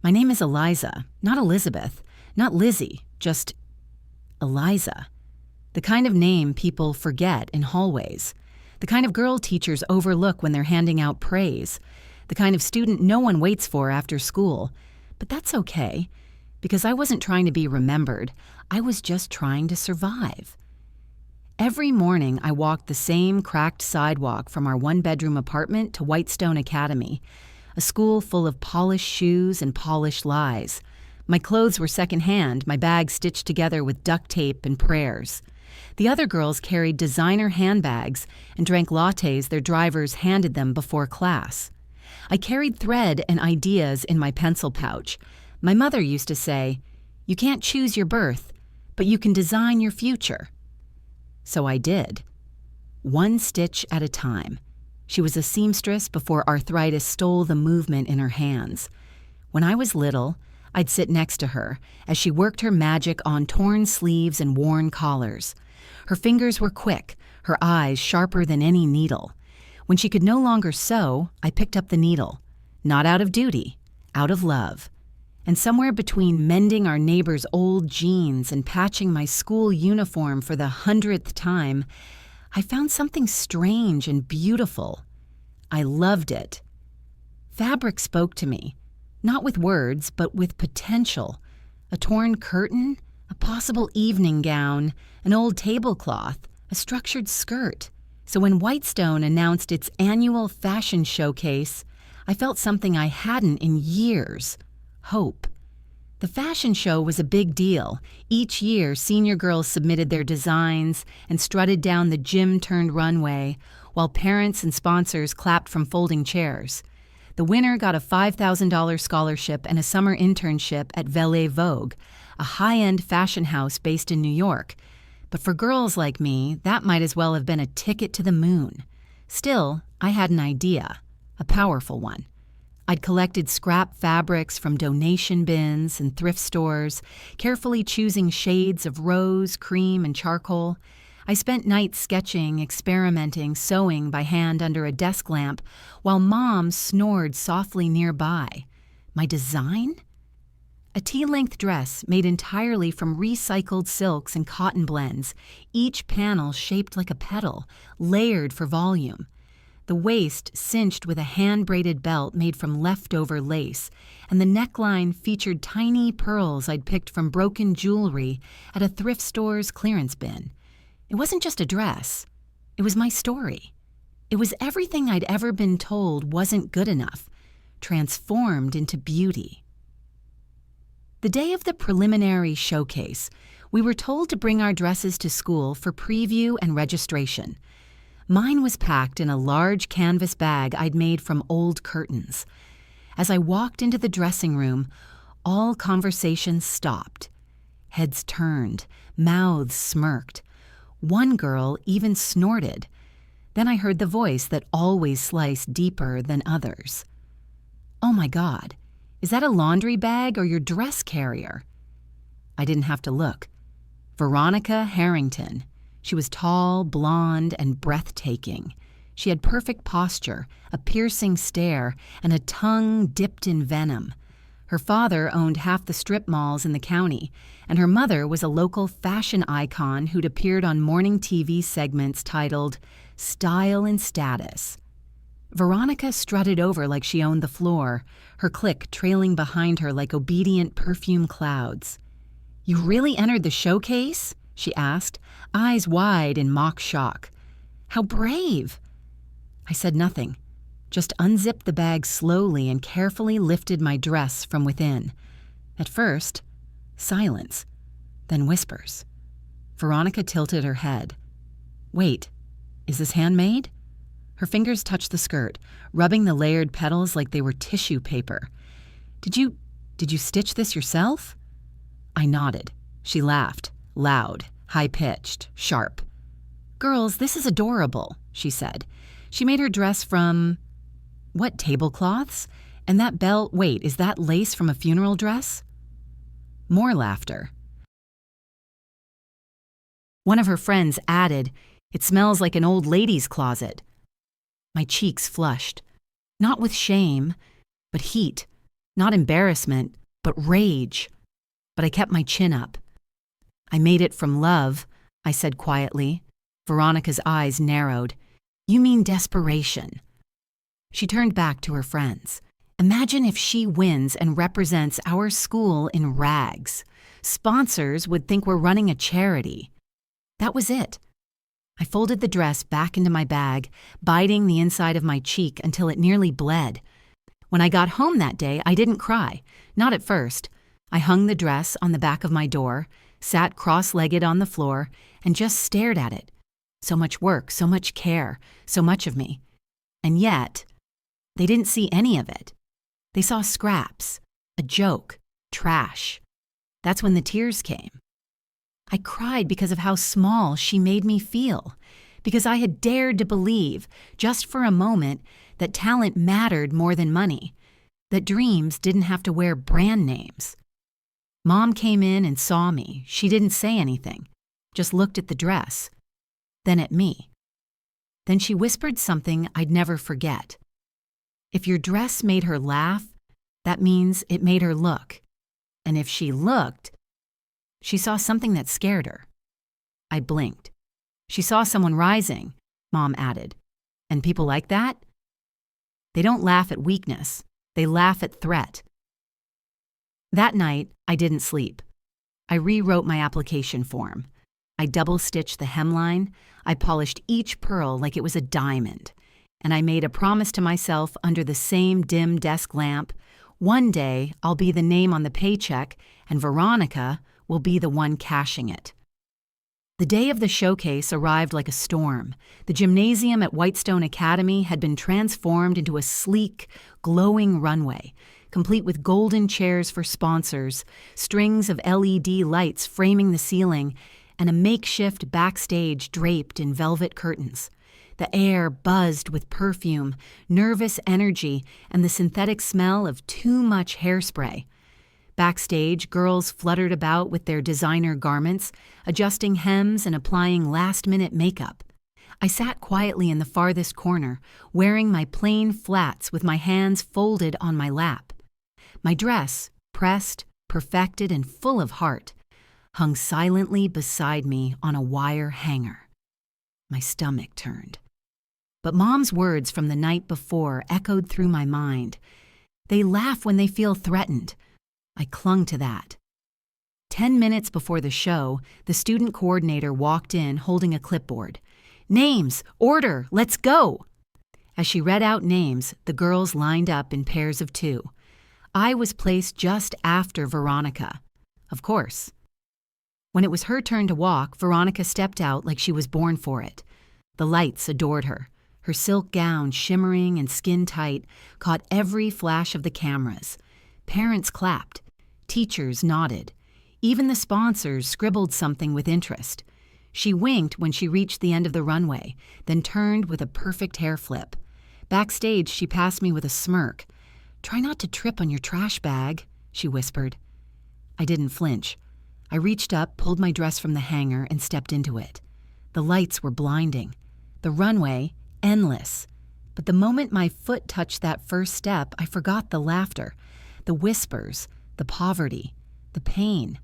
My name is Eliza, not Elizabeth, not Lizzie, just Eliza. The kind of name people forget in hallways. The kind of girl teachers overlook when they're handing out praise. The kind of student no one waits for after school. But that's okay, because I wasn't trying to be remembered. I was just trying to survive. Every morning, I walked the same cracked sidewalk from our one-bedroom apartment to Whitestone Academy, a school full of polished shoes and polished lies. My clothes were secondhand, my bag stitched together with duct tape and prayers. The other girls carried designer handbags and drank lattes their drivers handed them before class. I carried thread and ideas in my pencil pouch. My mother used to say, "You can't choose your birth, but you can design your future." So I did. One stitch at a time. She was a seamstress before arthritis stole the movement in her hands. When I was little, I'd sit next to her as she worked her magic on torn sleeves and worn collars. Her fingers were quick, her eyes sharper than any needle. When she could no longer sew, I picked up the needle. Not out of duty, out of love. And somewhere between mending our neighbor's old jeans and patching my school uniform for the 100th time, I found something strange and beautiful. I loved it. Fabric spoke to me, not with words, but with potential. A torn curtain, a possible evening gown, an old tablecloth, a structured skirt. So when Whitestone announced its annual fashion showcase, I felt something I hadn't in years: hope. The fashion show was a big deal. Each year, senior girls submitted their designs and strutted down the gym-turned runway, while parents and sponsors clapped from folding chairs. The winner got a $5,000 scholarship and a summer internship at Valet Vogue, a high-end fashion house based in New York. But for girls like me, that might as well have been a ticket to the moon. Still, I had an idea, a powerful one. I'd collected scrap fabrics from donation bins and thrift stores, carefully choosing shades of rose, cream, and charcoal. I spent nights sketching, experimenting, sewing by hand under a desk lamp, while Mom snored softly nearby. My design? A tea-length dress made entirely from recycled silks and cotton blends, each panel shaped like a petal, layered for volume. The waist cinched with a hand-braided belt made from leftover lace, and the neckline featured tiny pearls I'd picked from broken jewelry at a thrift store's clearance bin. It wasn't just a dress. It was my story. It was everything I'd ever been told wasn't good enough, transformed into beauty. The day of the preliminary showcase, we were told to bring our dresses to school for preview and registration. Mine was packed in a large canvas bag I'd made from old curtains. As I walked into the dressing room, all conversations stopped. Heads turned, mouths smirked. One girl even snorted. Then I heard the voice that always sliced deeper than others. "Oh my God, is that a laundry bag or your dress carrier?" I didn't have to look. Veronica Harrington. She was tall, blonde, and breathtaking. She had perfect posture, a piercing stare, and a tongue dipped in venom. Her father owned half the strip malls in the county, and her mother was a local fashion icon who'd appeared on morning TV segments titled Style and Status. Veronica strutted over like she owned the floor, her clique trailing behind her like obedient perfume clouds. "You really entered the showcase?" she asked, eyes wide in mock shock. "How brave!" I said nothing, just unzipped the bag slowly and carefully lifted my dress from within. At first, silence, then whispers. Veronica tilted her head. "Wait, is this handmade?" Her fingers touched the skirt, rubbing the layered petals like they were tissue paper. Did you stitch this yourself?" I nodded. She laughed, loud, high-pitched, sharp. "Girls, this is adorable," she said. She made her dress from... what, tablecloths? And that belt, wait, is that lace from a funeral dress? More laughter. One of her friends added, "It smells like an old lady's closet." My cheeks flushed, not with shame, but heat. Not embarrassment, but rage. But I kept my chin up. "I made it from love," I said quietly. Veronica's eyes narrowed. "You mean desperation." She turned back to her friends. "Imagine if she wins and represents our school in rags. Sponsors would think we're running a charity." That was it. I folded the dress back into my bag, biting the inside of my cheek until it nearly bled. When I got home that day, I didn't cry. Not at first. I hung the dress on the back of my door, sat cross-legged on the floor, and just stared at it. So much work, so much care, so much of me. And yet, they didn't see any of it. They saw scraps, a joke, trash. That's when the tears came. I cried because of how small she made me feel, because I had dared to believe, just for a moment, that talent mattered more than money, that dreams didn't have to wear brand names. Mom came in and saw me. She didn't say anything, just looked at the dress, then at me. Then she whispered something I'd never forget. If your dress made her laugh, that means it made her look. And if she looked, she saw something that scared her. I blinked. She saw someone rising, Mom added. And people like that? They don't laugh at weakness. They laugh at threat. That night, I didn't sleep. I rewrote my application form. I double-stitched the hemline. I polished each pearl like it was a diamond. And I made a promise to myself under the same dim desk lamp. One day, I'll be the name on the paycheck, and Veronica will be the one cashing it. The day of the showcase arrived like a storm. The gymnasium at Whitestone Academy had been transformed into a sleek, glowing runway, complete with golden chairs for sponsors, strings of LED lights framing the ceiling, and a makeshift backstage draped in velvet curtains. The air buzzed with perfume, nervous energy, and the synthetic smell of too much hairspray. Backstage, girls fluttered about with their designer garments, adjusting hems and applying last-minute makeup. I sat quietly in the farthest corner, wearing my plain flats with my hands folded on my lap. My dress, pressed, perfected, and full of heart, hung silently beside me on a wire hanger. My stomach turned. But Mom's words from the night before echoed through my mind. They laugh when they feel threatened. I clung to that. 10 minutes before the show, the student coordinator walked in holding a clipboard. "Names! Order! Let's go!" As she read out names, the girls lined up in pairs of 2. I was placed just after Veronica. Of course. When it was her turn to walk, Veronica stepped out like she was born for it. The lights adored her. Her silk gown, shimmering and skin-tight, caught every flash of the cameras. Parents clapped. Teachers nodded. Even the sponsors scribbled something with interest. She winked when she reached the end of the runway, then turned with a perfect hair flip. Backstage, she passed me with a smirk. "Try not to trip on your trash bag," she whispered. I didn't flinch. I reached up, pulled my dress from the hanger, and stepped into it. The lights were blinding. The runway, endless. But the moment my foot touched that first step, I forgot the laughter, the whispers, the poverty, the pain.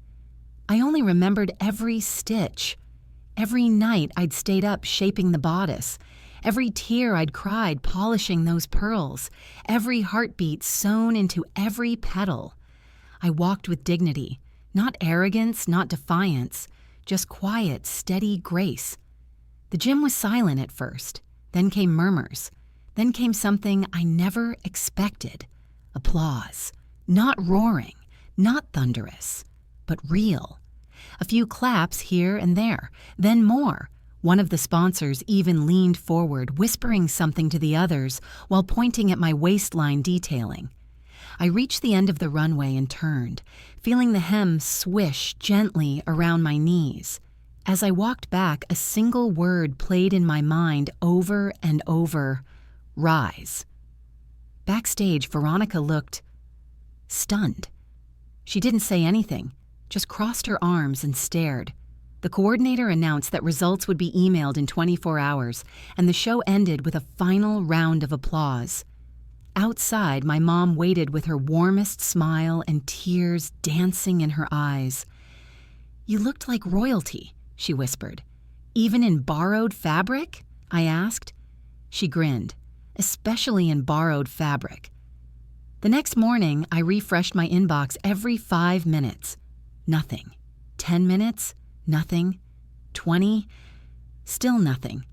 I only remembered every stitch. Every night I'd stayed up shaping the bodice. Every tear I'd cried polishing those pearls. Every heartbeat sewn into every petal. I walked with dignity. Not arrogance, not defiance. Just quiet, steady grace. The gym was silent at first. Then came murmurs. Then came something I never expected. Applause. Not roaring. Not thunderous, but real. A few claps here and there, then more. One of the sponsors even leaned forward, whispering something to the others while pointing at my waistline detailing. I reached the end of the runway and turned, feeling the hem swish gently around my knees. As I walked back, a single word played in my mind over and over: rise. Backstage, Veronica looked stunned. She didn't say anything, just crossed her arms and stared. The coordinator announced that results would be emailed in 24 hours, and the show ended with a final round of applause. Outside, my mom waited with her warmest smile and tears dancing in her eyes. "You looked like royalty," she whispered. "Even in borrowed fabric?" I asked. She grinned. "Especially in borrowed fabric." The next morning, I refreshed my inbox every 5 minutes. Nothing. 10 minutes? Nothing. 20? Still nothing.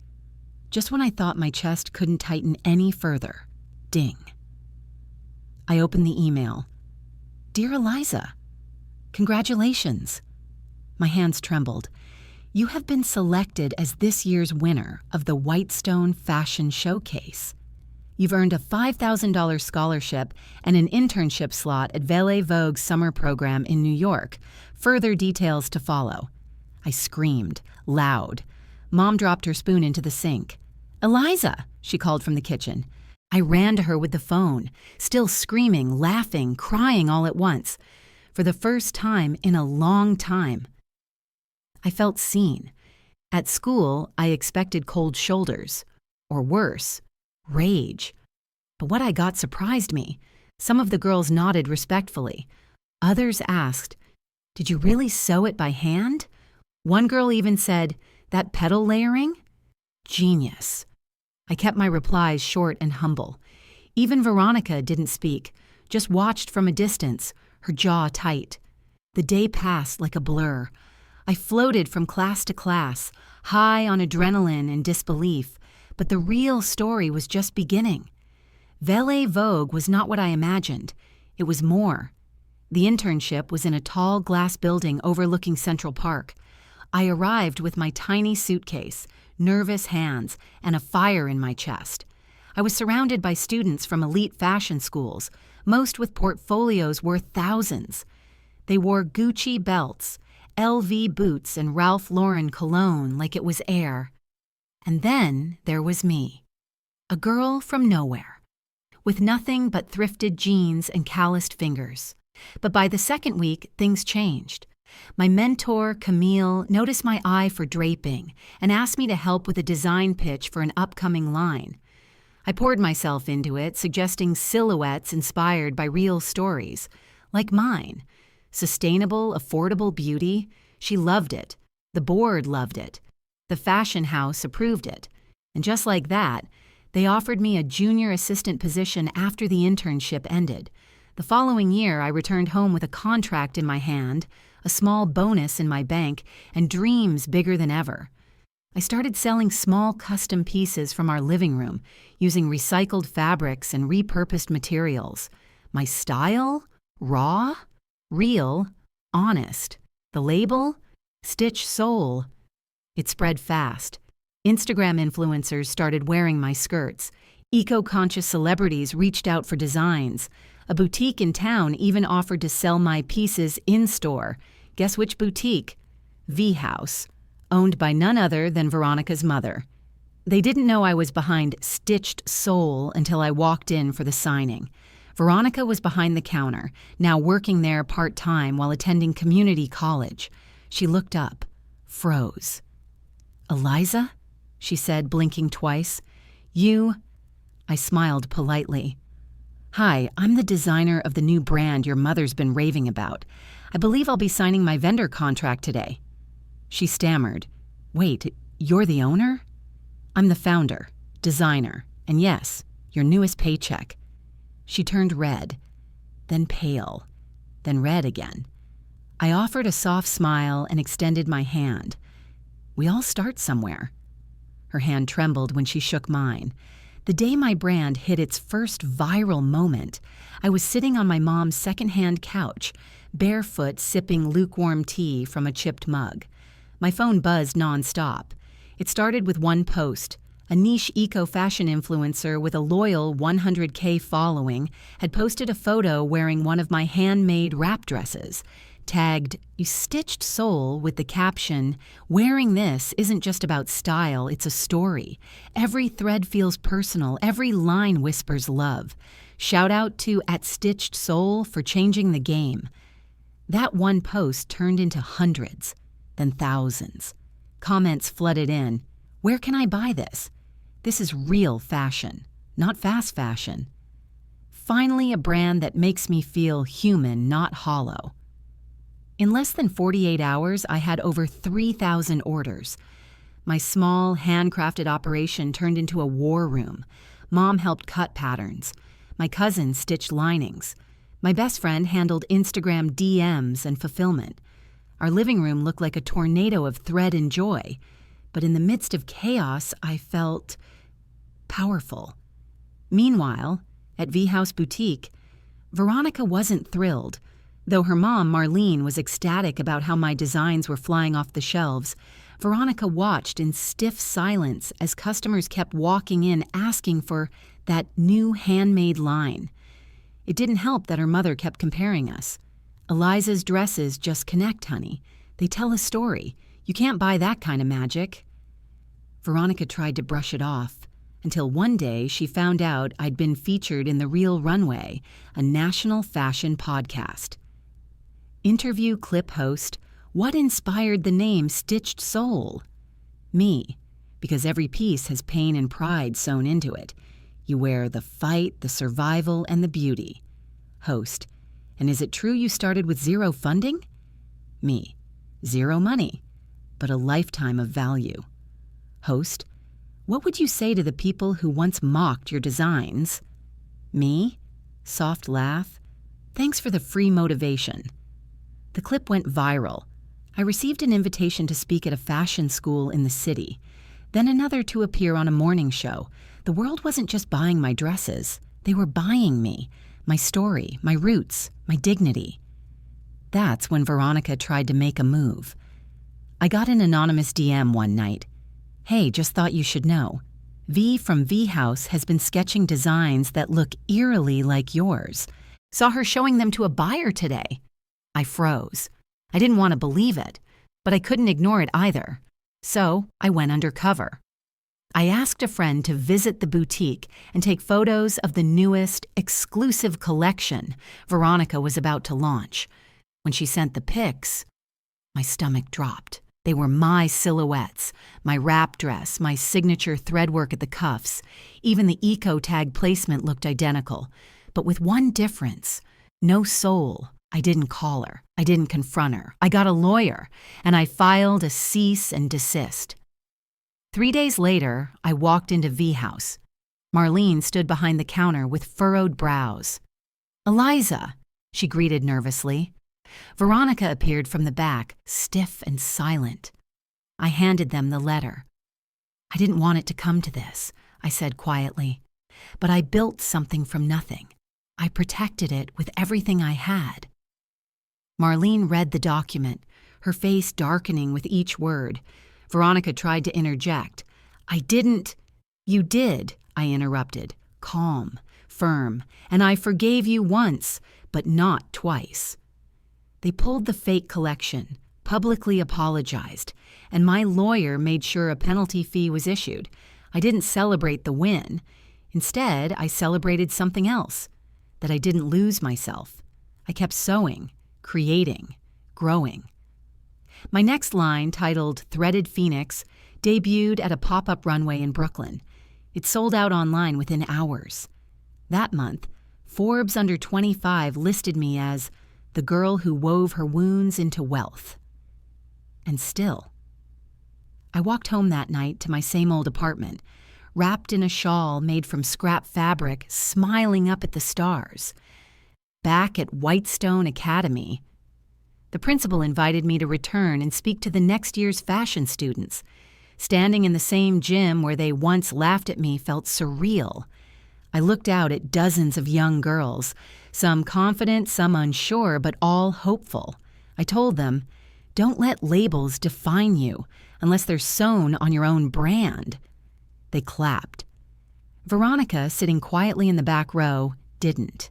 Just when I thought my chest couldn't tighten any further. Ding. I opened the email. "Dear Eliza, congratulations." My hands trembled. "You have been selected as this year's winner of the Whitestone Fashion Showcase. You've earned a $5,000 scholarship and an internship slot at Valet Vogue's summer program in New York. Further details to follow." I screamed, loud. Mom dropped her spoon into the sink. "Eliza," she called from the kitchen. I ran to her with the phone, still screaming, laughing, crying all at once. For the first time in a long time. I felt seen. At school, I expected cold shoulders. Or worse, rage. But what I got surprised me. Some of the girls nodded respectfully. Others asked, "Did you really sew it by hand?" One girl even said, "That petal layering?" Genius. I kept my replies short and humble. Even Veronica didn't speak, just watched from a distance, her jaw tight. The day passed like a blur. I floated from class to class, high on adrenaline and disbelief, but the real story was just beginning. Valet Vogue was not what I imagined. It was more. The internship was in a tall glass building overlooking Central Park. I arrived with my tiny suitcase, nervous hands, and a fire in my chest. I was surrounded by students from elite fashion schools, most with portfolios worth thousands. They wore Gucci belts, LV boots, and Ralph Lauren cologne like it was air. And then there was me, a girl from nowhere, with nothing but thrifted jeans and calloused fingers. But by the second week, things changed. My mentor, Camille, noticed my eye for draping and asked me to help with a design pitch for an upcoming line. I poured myself into it, suggesting silhouettes inspired by real stories, like mine. Sustainable, affordable beauty. She loved it. The board loved it. The fashion house approved it. And just like that, they offered me a junior assistant position after the internship ended. The following year, I returned home with a contract in my hand, a small bonus in my bank, and dreams bigger than ever. I started selling small custom pieces from our living room, using recycled fabrics and repurposed materials. My style? Raw? Real? Honest. The label? Stitch Soul. It spread fast. Instagram influencers started wearing my skirts. Eco-conscious celebrities reached out for designs. A boutique in town even offered to sell my pieces in-store. Guess which boutique? V House, owned by none other than Veronica's mother. They didn't know I was behind Stitched Soul until I walked in for the signing. Veronica was behind the counter, now working there part-time while attending community college. She looked up, froze. "Eliza?" she said, blinking twice. "You?" I smiled politely. "Hi, I'm the designer of the new brand your mother's been raving about. I believe I'll be signing my vendor contract today." She stammered. "Wait, you're the owner?" "I'm the founder, designer, and yes, your newest paycheck." She turned red, then pale, then red again. I offered a soft smile and extended my hand. "We all start somewhere." Her hand trembled when she shook mine. The day my brand hit its first viral moment, I was sitting on my mom's secondhand couch, barefoot sipping lukewarm tea from a chipped mug. My phone buzzed nonstop. It started with one post. A niche eco-fashion influencer with a loyal 100K following had posted a photo wearing one of my handmade wrap dresses, tagged, "You stitched soul," with the caption, "Wearing this isn't just about style, it's a story. Every thread feels personal, every line whispers love. Shout out to @StitchedSoul for changing the game." That one post turned into hundreds, then thousands. Comments flooded in. "Where can I buy this? This is real fashion, not fast fashion." Finally, a brand that makes me feel human, not hollow. In less than 48 hours, I had over 3,000 orders. My small, handcrafted operation turned into a war room. Mom helped cut patterns. My cousin stitched linings. My best friend handled Instagram DMs and fulfillment. Our living room looked like a tornado of thread and joy. But in the midst of chaos, I felt powerful. Meanwhile, at V House Boutique, Veronica wasn't thrilled. Though her mom, Marlene, was ecstatic about how my designs were flying off the shelves, Veronica watched in stiff silence as customers kept walking in asking for that new handmade line. It didn't help that her mother kept comparing us. Eliza's dresses just connect, honey. They tell a story. You can't buy that kind of magic. Veronica tried to brush it off, until one day she found out I'd been featured in The Real Runway, a national fashion podcast. Interview clip host, what inspired the name Stitched Soul? Me, because every piece has pain and pride sewn into it. You wear the fight, the survival, and the beauty. Host, and is it true you started with zero funding? Me, zero money, but a lifetime of value. Host, what would you say to the people who once mocked your designs? Me, soft laugh, thanks for the free motivation. The clip went viral. I received an invitation to speak at a fashion school in the city, then another to appear on a morning show. The world wasn't just buying my dresses. They were buying me, my story, my roots, my dignity. That's when Veronica tried to make a move. I got an anonymous DM one night. Hey, just thought you should know. V from V House has been sketching designs that look eerily like yours. Saw her showing them to a buyer today. I froze. I didn't want to believe it, but I couldn't ignore it either. So I went undercover. I asked a friend to visit the boutique and take photos of the newest, exclusive collection Veronica was about to launch. When she sent the pics, my stomach dropped. They were my silhouettes, my wrap dress, my signature threadwork at the cuffs. Even the eco tag placement looked identical, but with one difference: no soul. I didn't call her. I didn't confront her. I got a lawyer, and I filed a cease and desist. 3 days later, I walked into V House. Marlene stood behind the counter with furrowed brows. "Eliza," she greeted nervously. Veronica appeared from the back, stiff and silent. I handed them the letter. "I didn't want it to come to this," I said quietly, "but I built something from nothing. I protected it with everything I had." Marlene read the document, her face darkening with each word. Veronica tried to interject. "I didn't." "You did," I interrupted, calm, firm, "and I forgave you once, but not twice." They pulled the fake collection, publicly apologized, and my lawyer made sure a penalty fee was issued. I didn't celebrate the win. Instead, I celebrated something else, that I didn't lose myself. I kept sewing, creating, growing. My next line, titled Threaded Phoenix, debuted at a pop-up runway in Brooklyn. It sold out online within hours. That month, Forbes Under 25 listed me as the girl who wove her wounds into wealth. And still, I walked home that night to my same old apartment, wrapped in a shawl made from scrap fabric, smiling up at the stars. Back at Whitestone Academy, the principal invited me to return and speak to the next year's fashion students. Standing in the same gym where they once laughed at me felt surreal. I looked out at dozens of young girls, some confident, some unsure, but all hopeful. I told them, don't let labels define you unless they're sewn on your own brand. They clapped. Veronica, sitting quietly in the back row, didn't.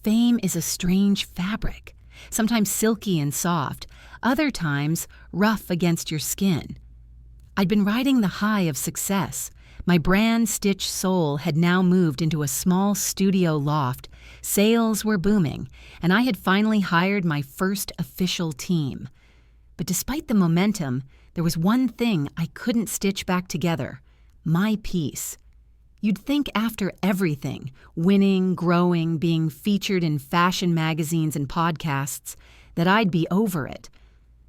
Fame is a strange fabric, sometimes silky and soft, other times rough against your skin. I'd been riding the high of success. My brand Stitched Soul had now moved into a small studio loft. Sales were booming, and I had finally hired my first official team. But despite the momentum, there was one thing I couldn't stitch back together: my piece. You'd think after everything, winning, growing, being featured in fashion magazines and podcasts, that I'd be over it.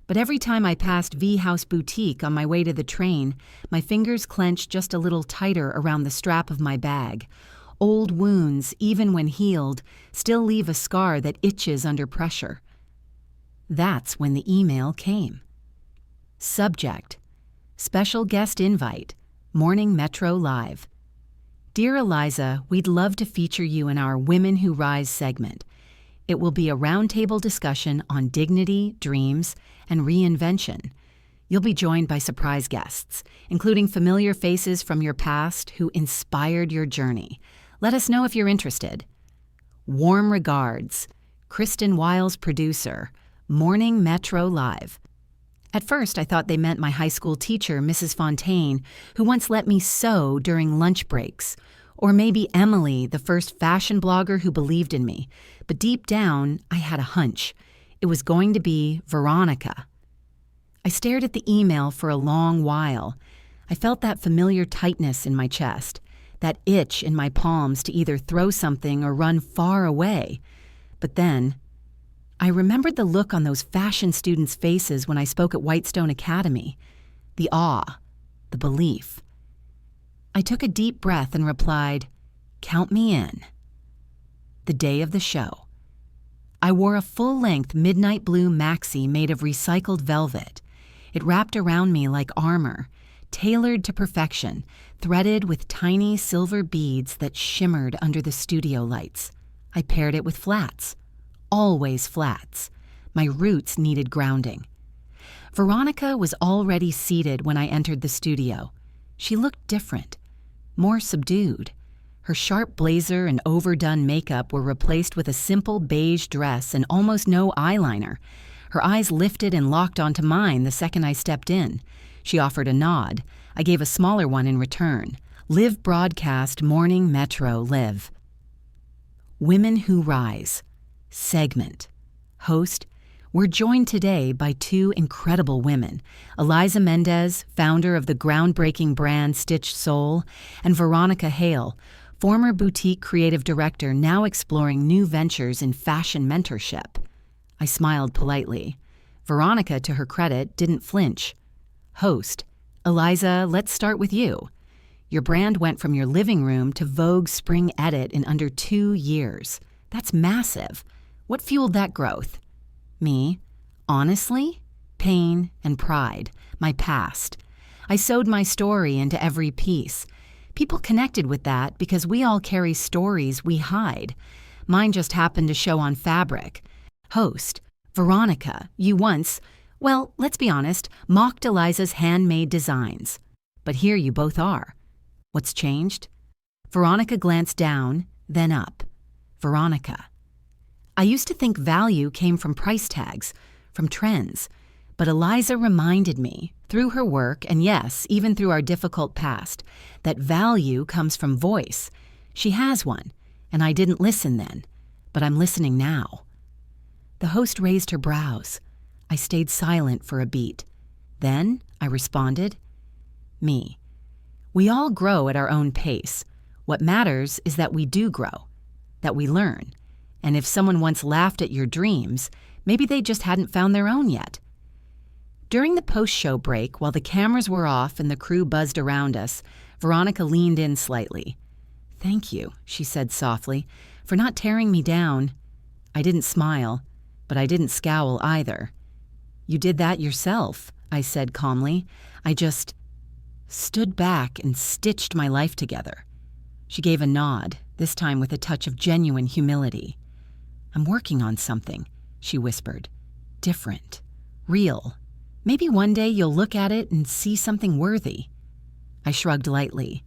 But every time I passed V House Boutique on my way to the train, my fingers clenched just a little tighter around the strap of my bag. Old wounds, even when healed, still leave a scar that itches under pressure. That's when the email came. Subject: Special guest invite, Morning Metro Live. Dear Eliza, we'd love to feature you in our Women Who Rise segment. It will be a roundtable discussion on dignity, dreams, and reinvention. You'll be joined by surprise guests, including familiar faces from your past who inspired your journey. Let us know if you're interested. Warm regards, Kristen Wiles, producer, Morning Metro Live. At first, I thought they meant my high school teacher, Mrs. Fontaine, who once let me sew during lunch breaks. Or maybe Emily, the first fashion blogger who believed in me. But deep down, I had a hunch. It was going to be Veronica. I stared at the email for a long while. I felt that familiar tightness in my chest, that itch in my palms to either throw something or run far away. But then, I remembered the look on those fashion students' faces when I spoke at Whitestone Academy. The awe, the belief. I took a deep breath and replied, "Count me in." The day of the show. I wore a full-length midnight blue maxi made of recycled velvet. It wrapped around me like armor, tailored to perfection, threaded with tiny silver beads that shimmered under the studio lights. I paired it with flats. Always flats. My roots needed grounding. Veronica was already seated when I entered the studio. She looked different, more subdued. Her sharp blazer and overdone makeup were replaced with a simple beige dress and almost no eyeliner. Her eyes lifted and locked onto mine the second I stepped in. She offered a nod. I gave a smaller one in return. Live broadcast Morning Metro Live. Women Who Rise. Segment. Host: We're joined today by two incredible women, Eliza Mendez, founder of the groundbreaking brand Stitched Soul, and Veronica Hale, former boutique creative director now exploring new ventures in fashion mentorship. I smiled politely. Veronica, to her credit, didn't flinch. Host: Eliza, let's start with you. Your brand went from your living room to Vogue's spring edit in under 2 years. That's massive. What fueled that growth? Me. Honestly, pain and pride, my past. I sewed my story into every piece. People connected with that because we all carry stories we hide. Mine just happened to show on fabric. Host: Veronica, you once, well, let's be honest, mocked Eliza's handmade designs. But here you both are. What's changed? Veronica glanced down, then up. Veronica: I used to think value came from price tags, from trends. But Eliza reminded me, through her work, and yes, even through our difficult past, that value comes from voice. She has one, and I didn't listen then, but I'm listening now. The host raised her brows. I stayed silent for a beat. Then I responded, Me. We all grow at our own pace. What matters is that we do grow, that we learn. And if someone once laughed at your dreams, maybe they just hadn't found their own yet. During the post-show break, while the cameras were off and the crew buzzed around us, Veronica leaned in slightly. "Thank you," she said softly, "for not tearing me down." I didn't smile, but I didn't scowl either. "You did that yourself," I said calmly. "I just stood back and stitched my life together." She gave a nod, this time with a touch of genuine humility. "I'm working on something," she whispered. "Different. Real. Maybe one day you'll look at it and see something worthy." I shrugged lightly.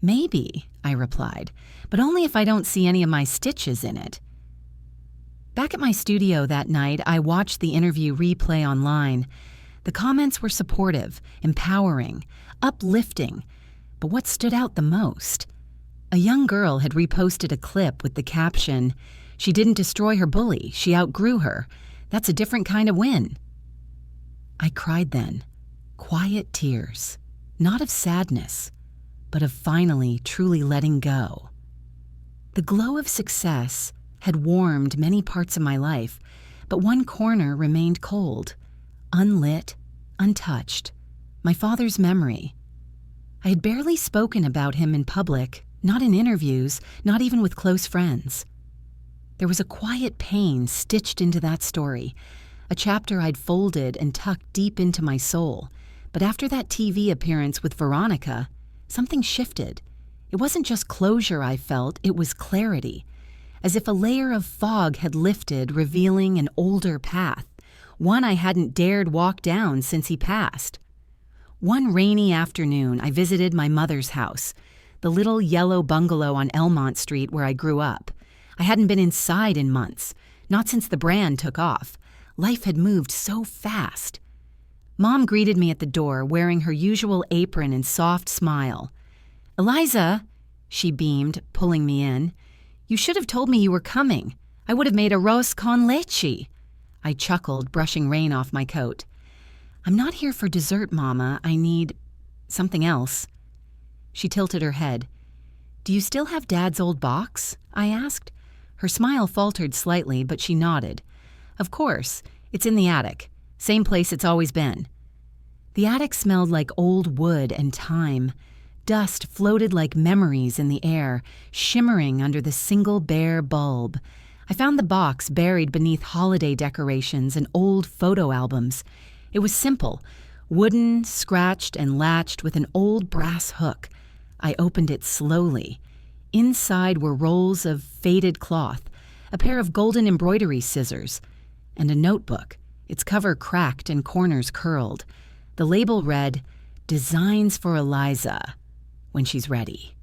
"Maybe," I replied, "but only if I don't see any of my stitches in it." Back at my studio that night, I watched the interview replay online. The comments were supportive, empowering, uplifting. But what stood out the most? A young girl had reposted a clip with the caption, "She didn't destroy her bully, she outgrew her. That's a different kind of win." I cried then, quiet tears, not of sadness, but of finally truly letting go. The glow of success had warmed many parts of my life, but one corner remained cold, unlit, untouched, my father's memory. I had barely spoken about him in public, not in interviews, not even with close friends. There was a quiet pain stitched into that story, a chapter I'd folded and tucked deep into my soul. But after that TV appearance with Veronica, something shifted. It wasn't just closure I felt, it was clarity, as if a layer of fog had lifted, revealing an older path, one I hadn't dared walk down since he passed. One rainy afternoon, I visited my mother's house, the little yellow bungalow on Elmont Street where I grew up. I hadn't been inside in months, not since the brand took off. Life had moved so fast. Mom greeted me at the door, wearing her usual apron and soft smile. "Eliza," she beamed, pulling me in. "You should have told me you were coming. I would have made arroz con leche." I chuckled, brushing rain off my coat. "I'm not here for dessert, Mama. I need something else." She tilted her head. "Do you still have Dad's old box?" I asked. Her smile faltered slightly, but she nodded. "Of course. It's in the attic. Same place it's always been." The attic smelled like old wood and time. Dust floated like memories in the air, shimmering under the single bare bulb. I found the box buried beneath holiday decorations and old photo albums. It was simple, wooden, scratched, and latched with an old brass hook. I opened it slowly. Inside were rolls of faded cloth, a pair of golden embroidery scissors, and a notebook, its cover cracked and corners curled. The label read, "Designs for Eliza, when she's ready."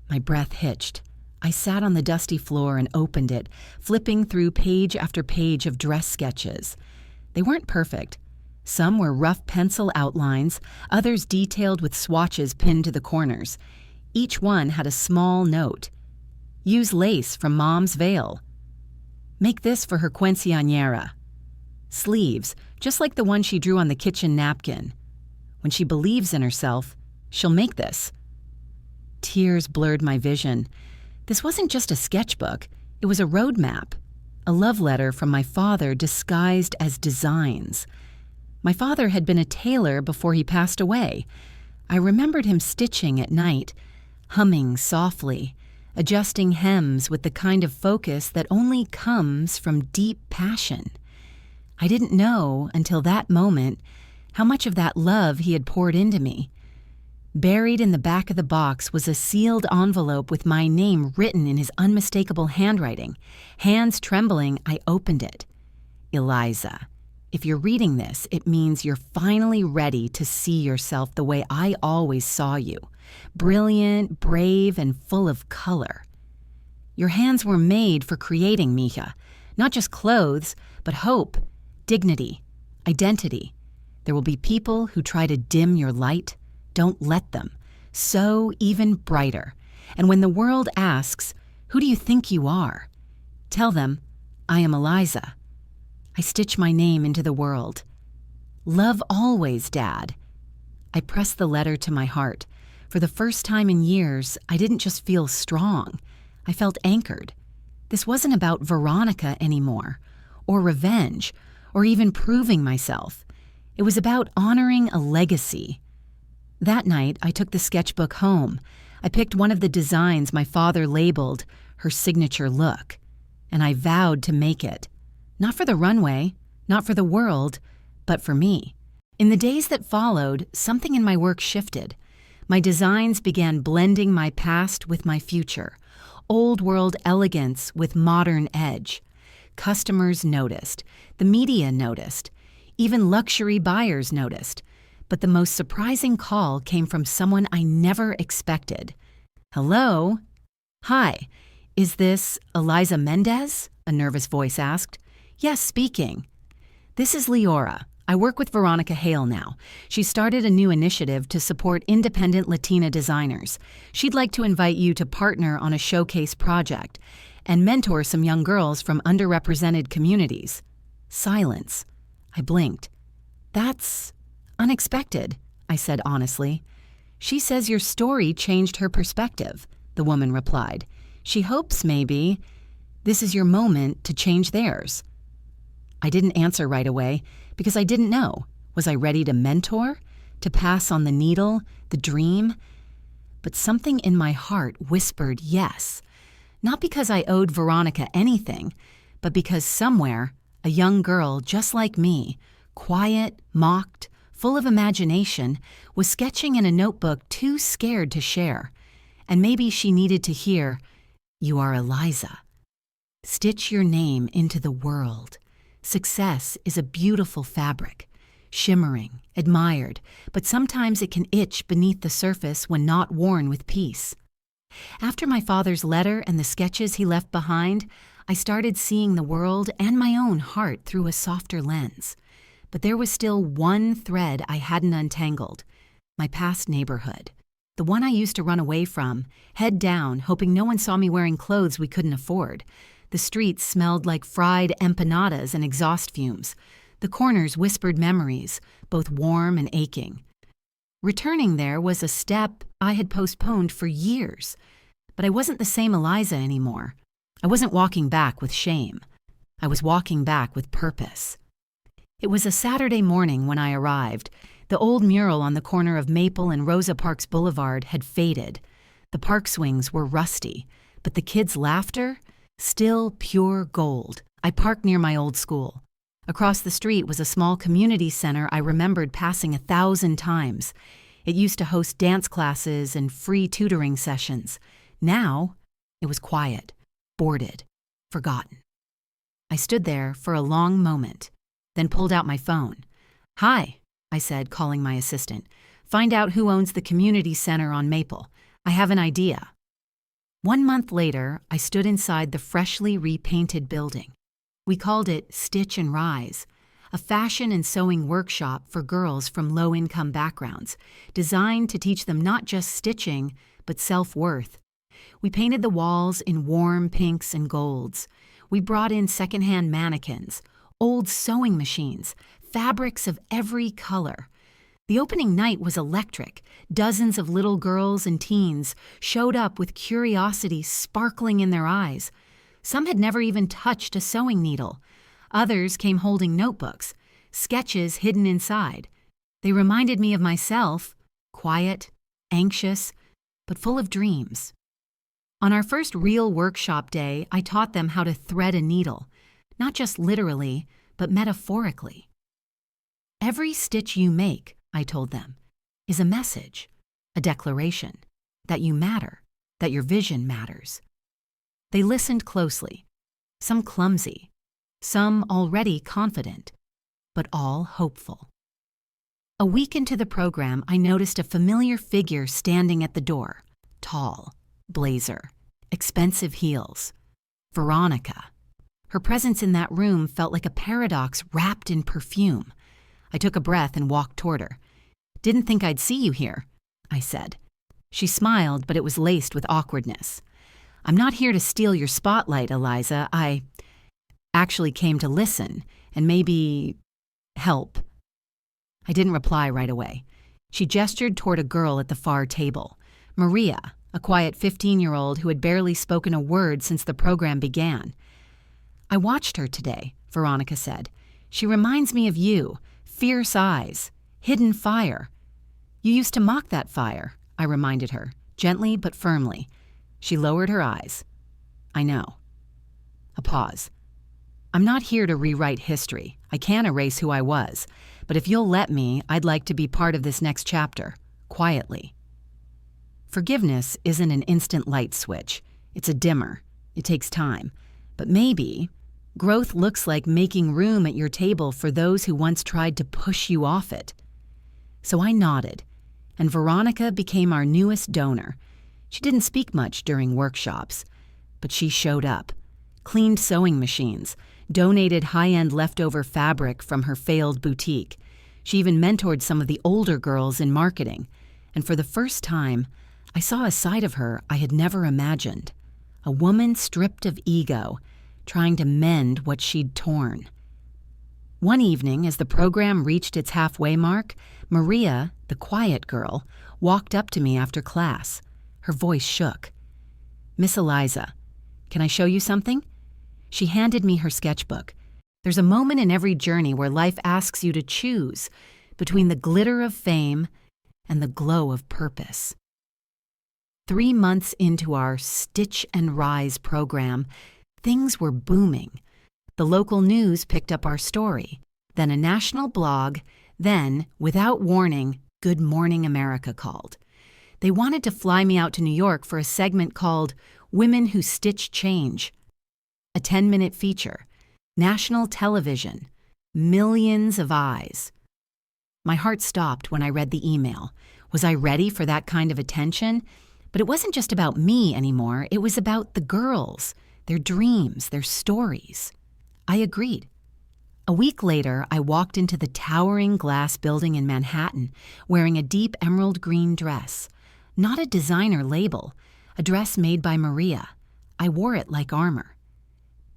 My breath hitched. I sat on the dusty floor and opened it, flipping through page after page of dress sketches. They weren't perfect. Some were rough pencil outlines, others detailed with swatches pinned to the corners. Each one had a small note. "Use lace from Mom's veil." "Make this for her quinceañera." Sleeves, just like the one she drew on the kitchen napkin. "When she believes in herself, she'll make this." Tears blurred my vision. This wasn't just a sketchbook. It was a roadmap, a love letter from my father disguised as designs. My father had been a tailor before he passed away. I remembered him stitching at night, humming softly, adjusting hems with the kind of focus that only comes from deep passion. I didn't know, until that moment, how much of that love he had poured into me. Buried in the back of the box was a sealed envelope with my name written in his unmistakable handwriting. Hands trembling, I opened it. "Eliza, if you're reading this, it means you're finally ready to see yourself the way I always saw you. Brilliant, brave, and full of color. Your hands were made for creating, Mija. Not just clothes, but hope, dignity, identity. There will be people who try to dim your light. Don't let them. Sow even brighter. And when the world asks, 'Who do you think you are?' tell them, 'I am Eliza.' I stitch my name into the world. Love always, Dad." I pressed the letter to my heart. For the first time in years, I didn't just feel strong. I felt anchored. This wasn't about Veronica anymore, or revenge, or even proving myself. It was about honoring a legacy. That night, I took the sketchbook home. I picked one of the designs my father labeled her signature look, and I vowed to make it. Not for the runway, not for the world, but for me. In the days that followed, something in my work shifted. My designs began blending my past with my future, old-world elegance with modern edge. Customers noticed, the media noticed, even luxury buyers noticed. But the most surprising call came from someone I never expected. "Hello?" "Hi, is this Eliza Mendez?" a nervous voice asked. "Yes, speaking." "This is Leora. I work with Veronica Hale now. She started a new initiative to support independent Latina designers. She'd like to invite you to partner on a showcase project and mentor some young girls from underrepresented communities." Silence. I blinked. "That's unexpected," I said honestly. She says your story changed her perspective, the woman replied. She hopes maybe this is your moment to change theirs. I didn't answer right away because I didn't know. Was I ready to mentor? To pass on the needle, the dream? But something in my heart whispered yes. Not because I owed Veronica anything, but because somewhere, a young girl just like me, quiet, mocked, full of imagination, was sketching in a notebook too scared to share. And maybe she needed to hear, "You are Eliza. Stitch your name into the world. Success is a beautiful fabric, shimmering, admired, but sometimes it can itch beneath the surface when not worn with peace." After my father's letter and the sketches he left behind, I started seeing the world and my own heart through a softer lens. But there was still one thread I hadn't untangled, my past neighborhood. The one I used to run away from, head down, hoping no one saw me wearing clothes we couldn't afford. The streets smelled like fried empanadas and exhaust fumes. The corners whispered memories, both warm and aching. Returning there was a step I had postponed for years. But I wasn't the same Eliza anymore. I wasn't walking back with shame. I was walking back with purpose. It was a Saturday morning when I arrived. The old mural on the corner of Maple and Rosa Parks Boulevard had faded. The park swings were rusty, but the kids' laughter, still pure gold. I parked near my old school. Across the street was a small community center I remembered passing 1,000 times. It used to host dance classes and free tutoring sessions. Now, it was quiet, boarded, forgotten. I stood there for a long moment, then pulled out my phone. "Hi," I said, calling my assistant. "Find out who owns the community center on Maple. I have an idea." 1 month later, I stood inside the freshly repainted building. We called it Stitch and Rise, a fashion and sewing workshop for girls from low-income backgrounds, designed to teach them not just stitching, but self-worth. We painted the walls in warm pinks and golds. We brought in secondhand mannequins, old sewing machines, fabrics of every color. The opening night was electric. Dozens of little girls and teens showed up with curiosity sparkling in their eyes. Some had never even touched a sewing needle. Others came holding notebooks, sketches hidden inside. They reminded me of myself, quiet, anxious, but full of dreams. On our first real workshop day, I taught them how to thread a needle, not just literally, but metaphorically. Every stitch you make, I told them, is a message, a declaration, that you matter, that your vision matters. They listened closely, some clumsy, some already confident, but all hopeful. A week into the program, I noticed a familiar figure standing at the door, tall, blazer, expensive heels. Veronica. Her presence in that room felt like a paradox wrapped in perfume. I took a breath and walked toward her. "Didn't think I'd see you here," I said. She smiled, but it was laced with awkwardness. "I'm not here to steal your spotlight, Eliza. I actually came to listen and maybe help." I didn't reply right away. She gestured toward a girl at the far table, Maria, a quiet 15-year-old who had barely spoken a word since the program began. "I watched her today," Veronica said. "She reminds me of you, fierce eyes, hidden fire." "You used to mock that fire," I reminded her, gently but firmly. She lowered her eyes. "I know." A pause. "I'm not here to rewrite history. I can't erase who I was. But if you'll let me, I'd like to be part of this next chapter, quietly." Forgiveness isn't an instant light switch. It's a dimmer. It takes time. But maybe growth looks like making room at your table for those who once tried to push you off it. So I nodded, and Veronica became our newest donor. She didn't speak much during workshops, but she showed up, cleaned sewing machines, donated high-end leftover fabric from her failed boutique. She even mentored some of the older girls in marketing, and for the first time, I saw a side of her I had never imagined. A woman stripped of ego, trying to mend what she'd torn. One evening, as the program reached its halfway mark, Maria, the quiet girl, walked up to me after class. Her voice shook. "Miss Eliza, can I show you something?" She handed me her sketchbook. There's a moment in every journey where life asks you to choose between the glitter of fame and the glow of purpose. 3 months into our Stitch and Rise program, things were booming. The local news picked up our story, then a national blog, then, without warning, Good Morning America called. They wanted to fly me out to New York for a segment called Women Who Stitch Change. A 10-minute feature, national television, millions of eyes. My heart stopped when I read the email. Was I ready for that kind of attention? But it wasn't just about me anymore. It was about the girls, their dreams, their stories. I agreed. A week later, I walked into the towering glass building in Manhattan wearing a deep emerald green dress. Not a designer label, a dress made by Maria. I wore it like armor.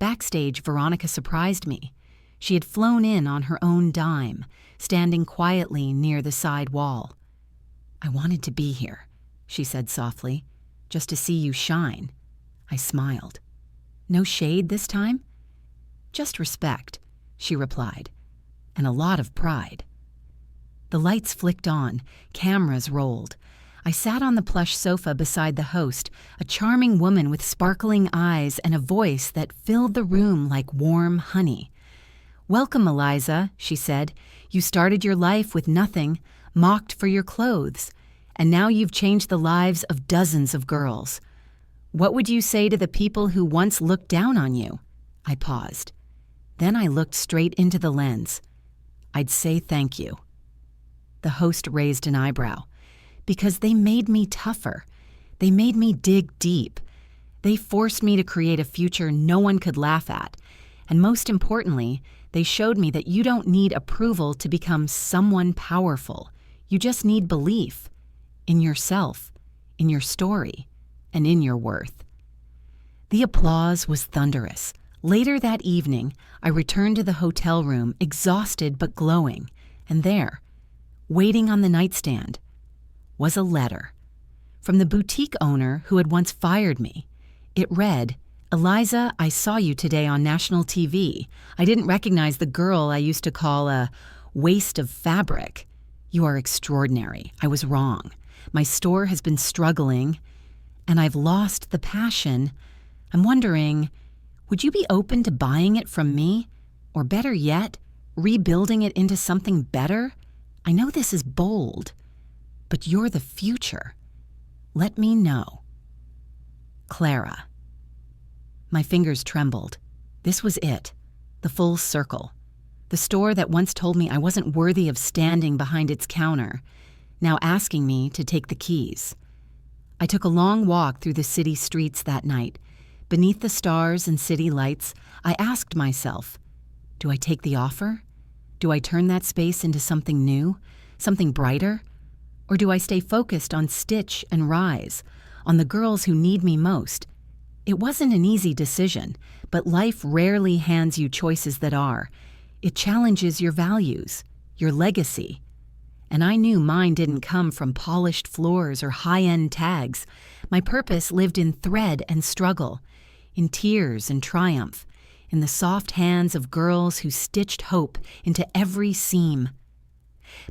Backstage, Veronica surprised me. She had flown in on her own dime, standing quietly near the side wall. "I wanted to be here," she said softly, "just to see you shine." I smiled. "No shade this time?" "Just respect," she replied, "and a lot of pride." The lights flicked on, cameras rolled. I sat on the plush sofa beside the host, a charming woman with sparkling eyes and a voice that filled the room like warm honey. "Welcome, Eliza," she said. "You started your life with nothing, mocked for your clothes, and now you've changed the lives of dozens of girls. What would you say to the people who once looked down on you?" I paused. Then I looked straight into the lens. "I'd say thank you." The host raised an eyebrow. "Because they made me tougher. They made me dig deep. They forced me to create a future no one could laugh at. And most importantly, they showed me that you don't need approval to become someone powerful. You just need belief in yourself, in your story, and in your worth." The applause was thunderous. Later that evening, I returned to the hotel room, exhausted but glowing, and there, waiting on the nightstand, was a letter from the boutique owner who had once fired me. It read, "Eliza, I saw you today on national TV. I didn't recognize the girl I used to call a waste of fabric. You are extraordinary. I was wrong. My store has been struggling, and I've lost the passion. I'm wondering, would you be open to buying it from me? Or better yet, rebuilding it into something better? I know this is bold, but you're the future. Let me know. Clara." My fingers trembled. This was it, the full circle. The store that once told me I wasn't worthy of standing behind its counter, now asking me to take the keys. I took a long walk through the city streets that night. Beneath the stars and city lights, I asked myself, do I take the offer? Do I turn that space into something new, something brighter? Or do I stay focused on Stitch and Rise, on the girls who need me most? It wasn't an easy decision, but life rarely hands you choices that are. It challenges your values, your legacy. And I knew mine didn't come from polished floors or high-end tags. My purpose lived in thread and struggle, in tears and triumph, in the soft hands of girls who stitched hope into every seam.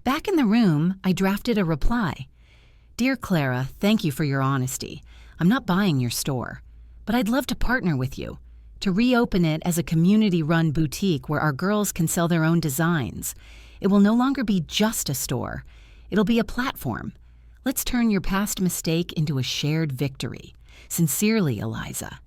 Back in the room, I drafted a reply. "Dear Clara, thank you for your honesty. I'm not buying your store, but I'd love to partner with you, to reopen it as a community-run boutique where our girls can sell their own designs. It will no longer be just a store. It'll be a platform. Let's turn your past mistake into a shared victory. Sincerely, Eliza."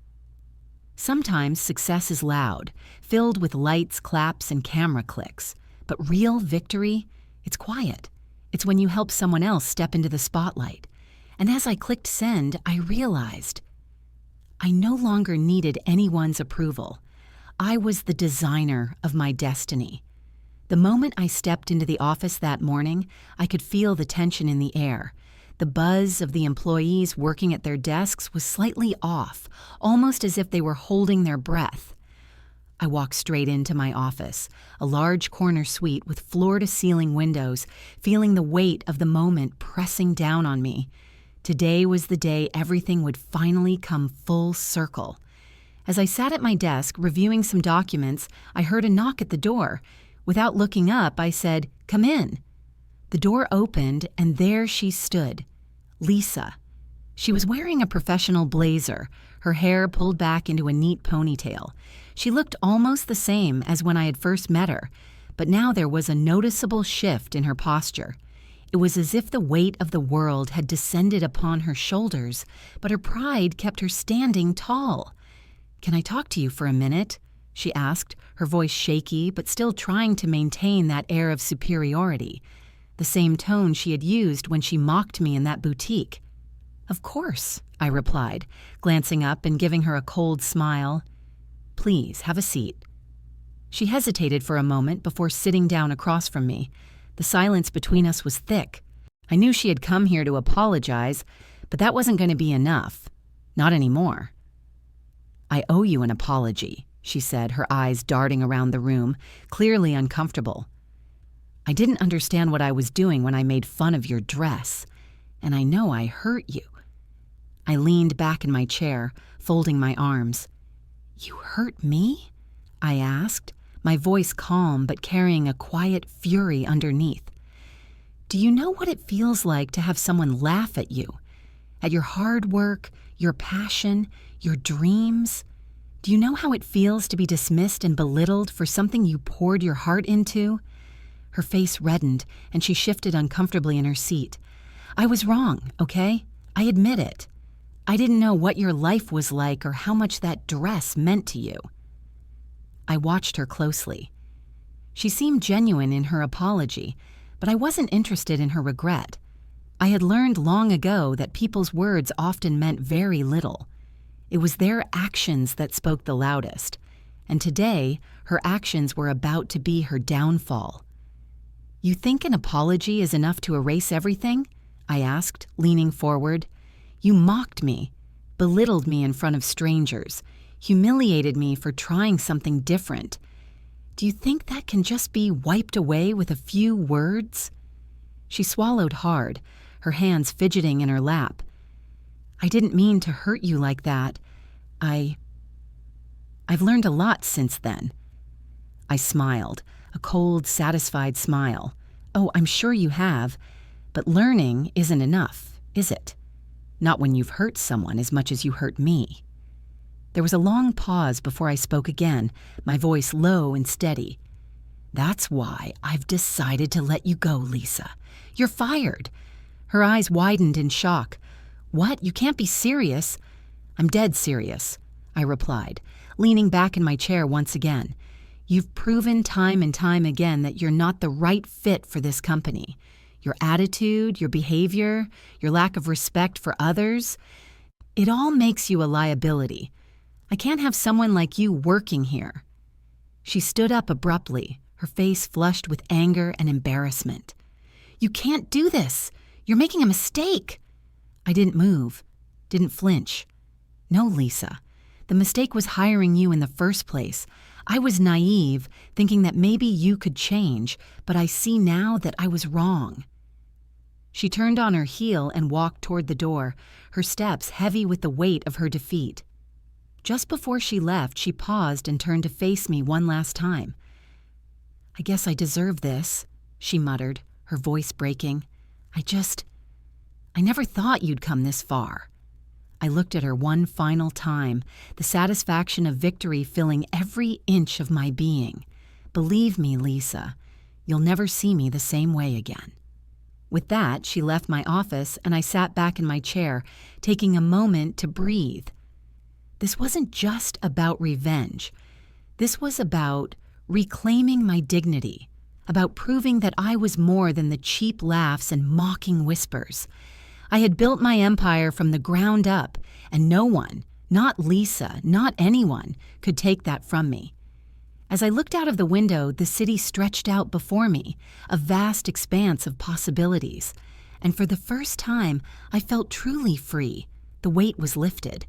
Sometimes success is loud, filled with lights, claps, and camera clicks. But real victory, it's quiet. It's when you help someone else step into the spotlight. And as I clicked send, I realized I no longer needed anyone's approval. I was the designer of my destiny. The moment I stepped into the office that morning, I could feel the tension in the air. The buzz of the employees working at their desks was slightly off, almost as if they were holding their breath. I walked straight into my office, a large corner suite with floor-to-ceiling windows, feeling the weight of the moment pressing down on me. Today was the day everything would finally come full circle. As I sat at my desk reviewing some documents, I heard a knock at the door. Without looking up, I said, "Come in." The door opened, and there she stood, Lisa. She was wearing a professional blazer, her hair pulled back into a neat ponytail. She looked almost the same as when I had first met her, but now there was a noticeable shift in her posture. It was as if the weight of the world had descended upon her shoulders, but her pride kept her standing tall. "Can I talk to you for a minute?" she asked, her voice shaky but still trying to maintain that air of superiority, the same tone she had used when she mocked me in that boutique. "Of course," I replied, glancing up and giving her a cold smile. "Please, have a seat." She hesitated for a moment before sitting down across from me. The silence between us was thick. I knew she had come here to apologize, but that wasn't going to be enough. Not anymore. "I owe you an apology," she said, her eyes darting around the room, clearly uncomfortable. "I didn't understand what I was doing when I made fun of your dress, and I know I hurt you." I leaned back in my chair, folding my arms. "You hurt me?" I asked, my voice calm but carrying a quiet fury underneath. "Do you know what it feels like to have someone laugh at you? At your hard work, your passion, your dreams? Do you know how it feels to be dismissed and belittled for something you poured your heart into?" Her face reddened, and she shifted uncomfortably in her seat. "I was wrong, okay? I admit it. I didn't know what your life was like or how much that dress meant to you." I watched her closely. She seemed genuine in her apology, but I wasn't interested in her regret. I had learned long ago that people's words often meant very little. It was their actions that spoke the loudest, and today her actions were about to be her downfall. "You think an apology is enough to erase everything?" I asked, leaning forward. "You mocked me, belittled me in front of strangers, humiliated me for trying something different. Do you think that can just be wiped away with a few words?" She swallowed hard, her hands fidgeting in her lap. "I didn't mean to hurt you like that. I've learned a lot since then." I smiled, a cold, satisfied smile. "Oh, I'm sure you have, but learning isn't enough, is it? Not when you've hurt someone as much as you hurt me." There was a long pause before I spoke again, my voice low and steady. "That's why I've decided to let you go, Lisa. You're fired." Her eyes widened in shock. "What? You can't be serious." "I'm dead serious," I replied, leaning back in my chair once again. "You've proven time and time again that you're not the right fit for this company. Your attitude, your behavior, your lack of respect for others, it all makes you a liability. I can't have someone like you working here." She stood up abruptly, her face flushed with anger and embarrassment. "You can't do this. You're making a mistake." I didn't move, didn't flinch. "No, Lisa. The mistake was hiring you in the first place. I was naive, thinking that maybe you could change, but I see now that I was wrong." She turned on her heel and walked toward the door, her steps heavy with the weight of her defeat. Just before she left, she paused and turned to face me one last time. "I guess I deserve this," she muttered, her voice breaking. I never thought you'd come this far." I looked at her one final time, the satisfaction of victory filling every inch of my being. "Believe me, Lisa, you'll never see me the same way again." With that, she left my office, and I sat back in my chair, taking a moment to breathe. This wasn't just about revenge. This was about reclaiming my dignity, about proving that I was more than the cheap laughs and mocking whispers. I had built my empire from the ground up, and no one, not Lisa, not anyone, could take that from me. As I looked out of the window, the city stretched out before me, a vast expanse of possibilities. And for the first time, I felt truly free. The weight was lifted.